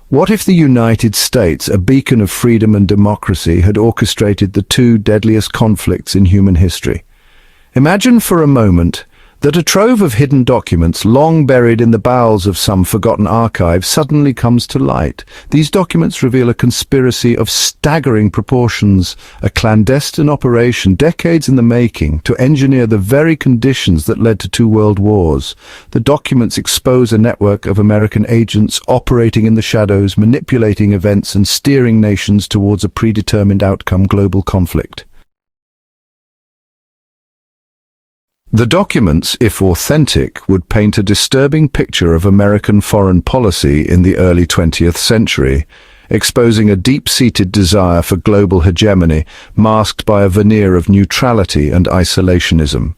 What if the United States, a beacon of freedom and democracy, had orchestrated the two deadliest conflicts in human history? Imagine for a moment that a trove of hidden documents, long buried in the bowels of some forgotten archive, suddenly comes to light. These documents reveal a conspiracy of staggering proportions, a clandestine operation decades in the making to engineer the very conditions that led to two world wars. The documents expose a network of American agents operating in the shadows, manipulating events and steering nations towards a predetermined outcome: global conflict. The documents, if authentic, would paint a disturbing picture of American foreign policy in the early 20th century, exposing a deep-seated desire for global hegemony masked by a veneer of neutrality and isolationism.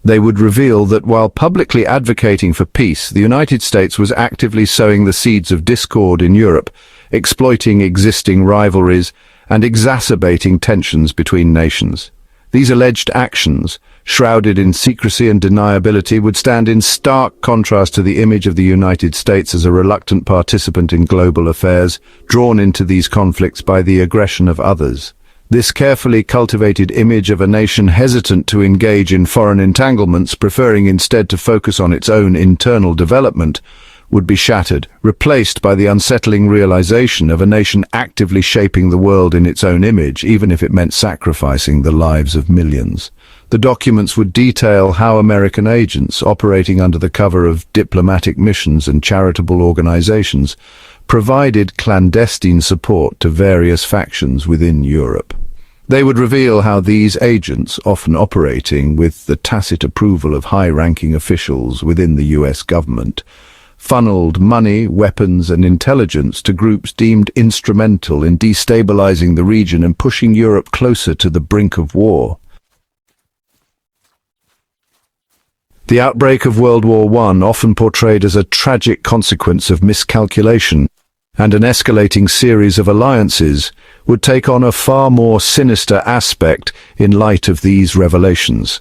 They would reveal that while publicly advocating for peace, the United States was actively sowing the seeds of discord in Europe, exploiting existing rivalries and exacerbating tensions between nations. These alleged actions, shrouded in secrecy and deniability, would stand in stark contrast to the image of the United States as a reluctant participant in global affairs, drawn into these conflicts by the aggression of others. This carefully cultivated image of a nation hesitant to engage in foreign entanglements, preferring instead to focus on its own internal development, would be shattered, replaced by the unsettling realization of a nation actively shaping the world in its own image, even if it meant sacrificing the lives of millions. The documents would detail how American agents, operating under the cover of diplomatic missions and charitable organizations, provided clandestine support to various factions within Europe. They would reveal how these agents, often operating with the tacit approval of high-ranking officials within the US government, funneled money, weapons and intelligence to groups deemed instrumental in destabilizing the region and pushing Europe closer to the brink of war. The outbreak of World War I, often portrayed as a tragic consequence of miscalculation and an escalating series of alliances, would take on a far more sinister aspect in light of these revelations.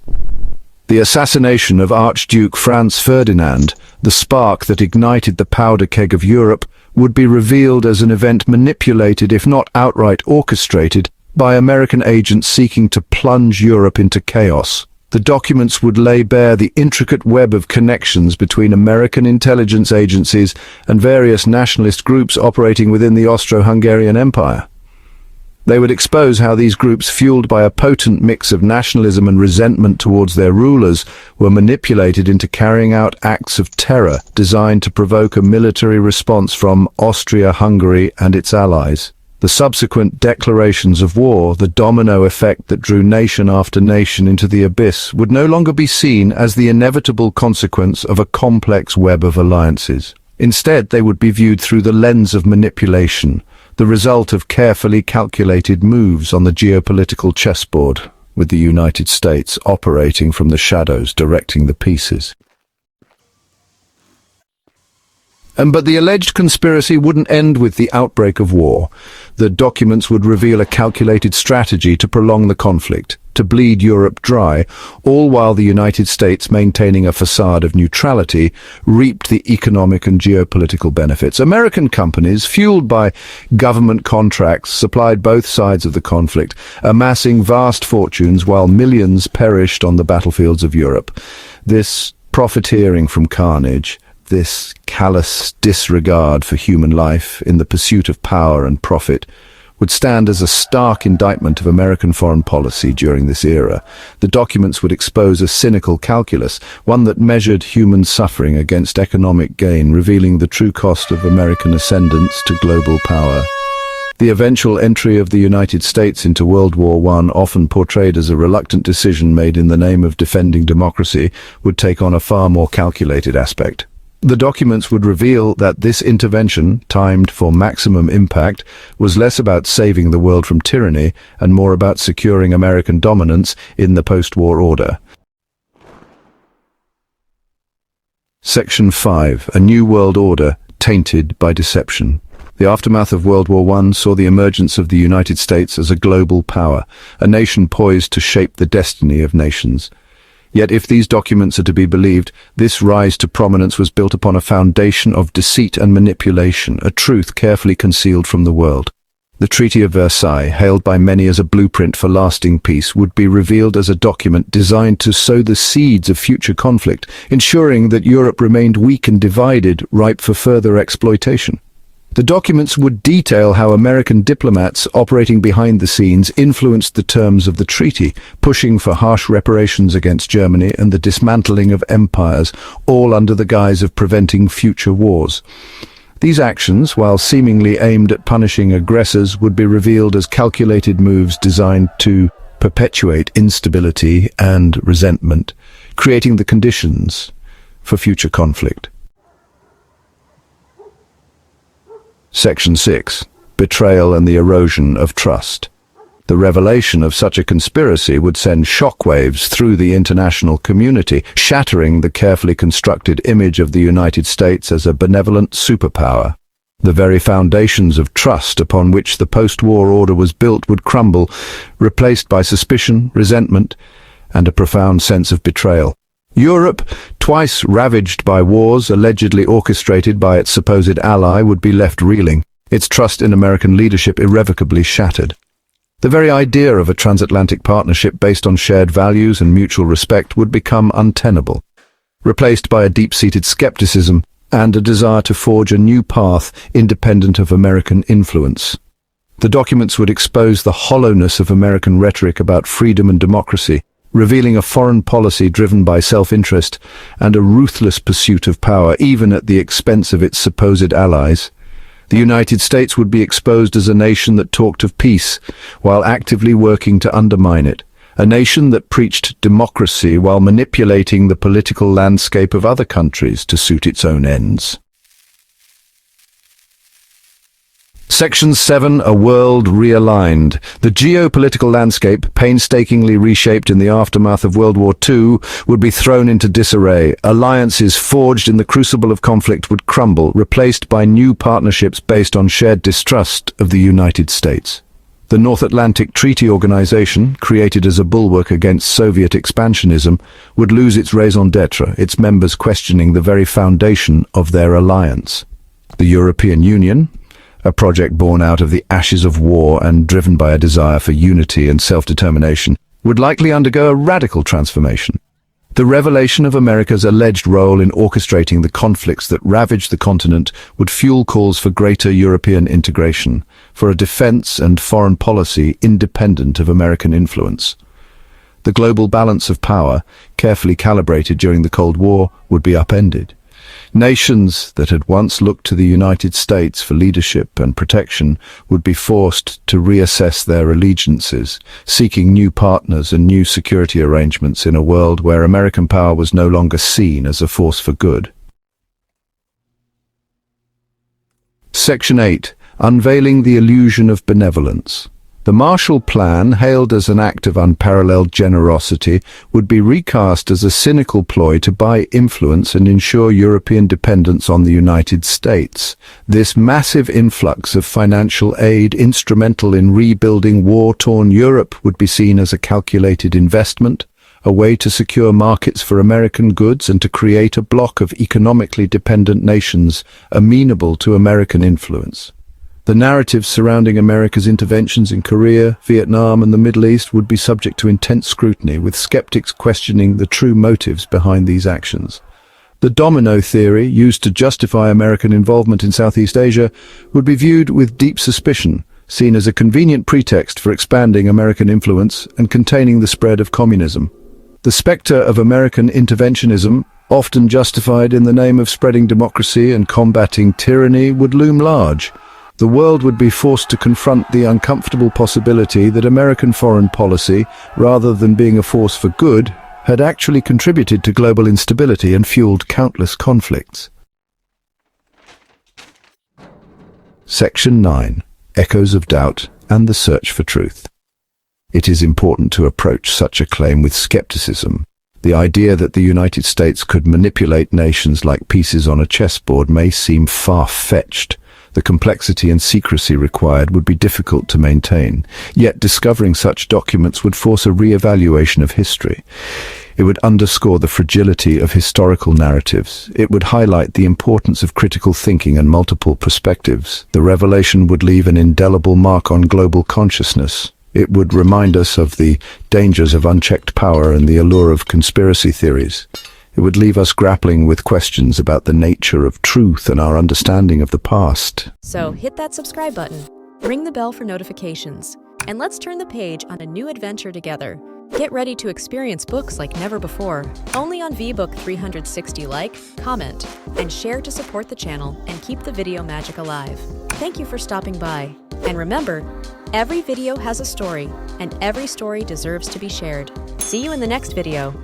The assassination of Archduke Franz Ferdinand, the spark that ignited the powder keg of Europe, would be revealed as an event manipulated, if not outright orchestrated, by American agents seeking to plunge Europe into chaos. The documents would lay bare the intricate web of connections between American intelligence agencies and various nationalist groups operating within the Austro-Hungarian Empire. They would expose how these groups, fueled by a potent mix of nationalism and resentment towards their rulers, were manipulated into carrying out acts of terror designed to provoke a military response from Austria-Hungary and its allies. The subsequent declarations of war, the domino effect that drew nation after nation into the abyss, would no longer be seen as the inevitable consequence of a complex web of alliances. Instead, they would be viewed through the lens of manipulation, the result of carefully calculated moves on the geopolitical chessboard, with the United States operating from the shadows, directing the pieces. But the alleged conspiracy wouldn't end with the outbreak of war. The documents would reveal a calculated strategy to prolong the conflict, to bleed Europe dry, all while the United States, maintaining a facade of neutrality, reaped the economic and geopolitical benefits. American companies, fueled by government contracts, supplied both sides of the conflict, amassing vast fortunes while millions perished on the battlefields of Europe. This profiteering from carnage, this callous disregard for human life in the pursuit of power and profit, would stand as a stark indictment of American foreign policy during this era. The documents would expose a cynical calculus, one that measured human suffering against economic gain, revealing the true cost of American ascendance to global power. The eventual entry of the United States into World War I, often portrayed as a reluctant decision made in the name of defending democracy, would take on a far more calculated aspect. The documents would reveal that this intervention, timed for maximum impact, was less about saving the world from tyranny and more about securing American dominance in the post-war order. Section 5. A New World Order, Tainted by Deception. The aftermath of World War I saw the emergence of the United States as a global power, a nation poised to shape the destiny of nations. Yet if these documents are to be believed, this rise to prominence was built upon a foundation of deceit and manipulation, a truth carefully concealed from the world. The Treaty of Versailles, hailed by many as a blueprint for lasting peace, would be revealed as a document designed to sow the seeds of future conflict, ensuring that Europe remained weak and divided, ripe for further exploitation. The documents would detail how American diplomats operating behind the scenes influenced the terms of the treaty, pushing for harsh reparations against Germany and the dismantling of empires, all under the guise of preventing future wars. These actions, while seemingly aimed at punishing aggressors, would be revealed as calculated moves designed to perpetuate instability and resentment, creating the conditions for future conflict. Section 6. Betrayal and the erosion of trust. The revelation of such a conspiracy would send shockwaves through the international community, shattering the carefully constructed image of the United States as a benevolent superpower. The very foundations of trust upon which the post-war order was built would crumble, replaced by suspicion, resentment, and a profound sense of betrayal. Europe, twice ravaged by wars allegedly orchestrated by its supposed ally, would be left reeling, its trust in American leadership irrevocably shattered. The very idea of a transatlantic partnership based on shared values and mutual respect would become untenable, replaced by a deep-seated skepticism and a desire to forge a new path independent of American influence. The documents would expose the hollowness of American rhetoric about freedom and democracy, revealing a foreign policy driven by self-interest and a ruthless pursuit of power, even at the expense of its supposed allies. The United States would be exposed as a nation that talked of peace while actively working to undermine it, a nation that preached democracy while manipulating the political landscape of other countries to suit its own ends. Section 7. A World Realigned. The geopolitical landscape, painstakingly reshaped in the aftermath of World War II, would be thrown into disarray. Alliances forged in the crucible of conflict would crumble, replaced by new partnerships based on shared distrust of the United States. The North Atlantic Treaty Organization, created as a bulwark against Soviet expansionism, would lose its raison d'etre, its members questioning the very foundation of their alliance. The European Union, a project born out of the ashes of war and driven by a desire for unity and self-determination, would likely undergo a radical transformation. The revelation of America's alleged role in orchestrating the conflicts that ravaged the continent would fuel calls for greater European integration, for a defense and foreign policy independent of American influence. The global balance of power, carefully calibrated during the Cold War, would be upended. Nations that had once looked to the United States for leadership and protection would be forced to reassess their allegiances, seeking new partners and new security arrangements in a world where American power was no longer seen as a force for good. Section 8. Unveiling the illusion of benevolence. The Marshall Plan, hailed as an act of unparalleled generosity, would be recast as a cynical ploy to buy influence and ensure European dependence on the United States. This massive influx of financial aid, instrumental in rebuilding war-torn Europe, would be seen as a calculated investment, a way to secure markets for American goods and to create a bloc of economically dependent nations amenable to American influence. The narratives surrounding America's interventions in Korea, Vietnam, and the Middle East would be subject to intense scrutiny, with skeptics questioning the true motives behind these actions. The domino theory, used to justify American involvement in Southeast Asia, would be viewed with deep suspicion, seen as a convenient pretext for expanding American influence and containing the spread of communism. The specter of American interventionism, often justified in the name of spreading democracy and combating tyranny, would loom large. The world would be forced to confront the uncomfortable possibility that American foreign policy, rather than being a force for good, had actually contributed to global instability and fueled countless conflicts. Section 9. Echoes of Doubt and the Search for Truth. It is important to approach such a claim with skepticism. The idea that the United States could manipulate nations like pieces on a chessboard may seem far-fetched. The complexity and secrecy required would be difficult to maintain, yet discovering such documents would force a re-evaluation of history. It would underscore the fragility of historical narratives. It would highlight the importance of critical thinking and multiple perspectives. The revelation would leave an indelible mark on global consciousness. It would remind us of the dangers of unchecked power and the allure of conspiracy theories. It would leave us grappling with questions about the nature of truth and our understanding of the past. So hit that subscribe button, ring the bell for notifications, and let's turn the page on a new adventure together. Get ready to experience books like never before, only on VBook 360. Like, comment, and share to support the channel and keep the video magic alive. Thank you for stopping by. And remember, every video has a story, and every story deserves to be shared. See you in the next video.